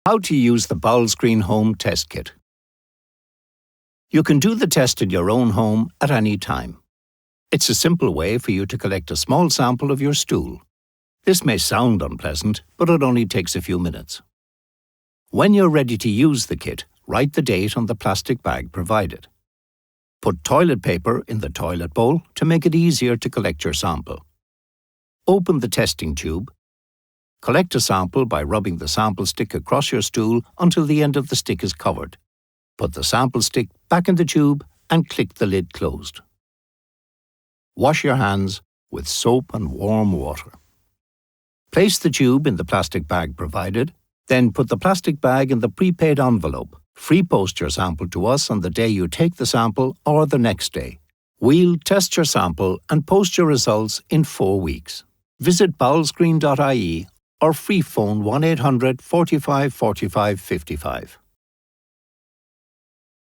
How to use the Bowel Screen Home Test Kit. You can do the test in your own home at any time. It's a simple way for you to collect a small sample of your stool. This may sound unpleasant, but it only takes a few minutes. When you're ready to use the kit, write the date on the plastic bag provided. Put toilet paper in the toilet bowl to make it easier to collect your sample. Open the testing tube. Collect a sample by rubbing the sample stick across your stool until the end of the stick is covered. Put the sample stick back in the tube and click the lid closed. Wash your hands with soap and warm water. Place the tube in the plastic bag provided, then put the plastic bag in the prepaid envelope. Freepost your sample to us on the day you take the sample or the next day. We'll test your sample and post your results in 4 weeks. Visit bowelscreen.ie or free phone 1-800 45 45 55.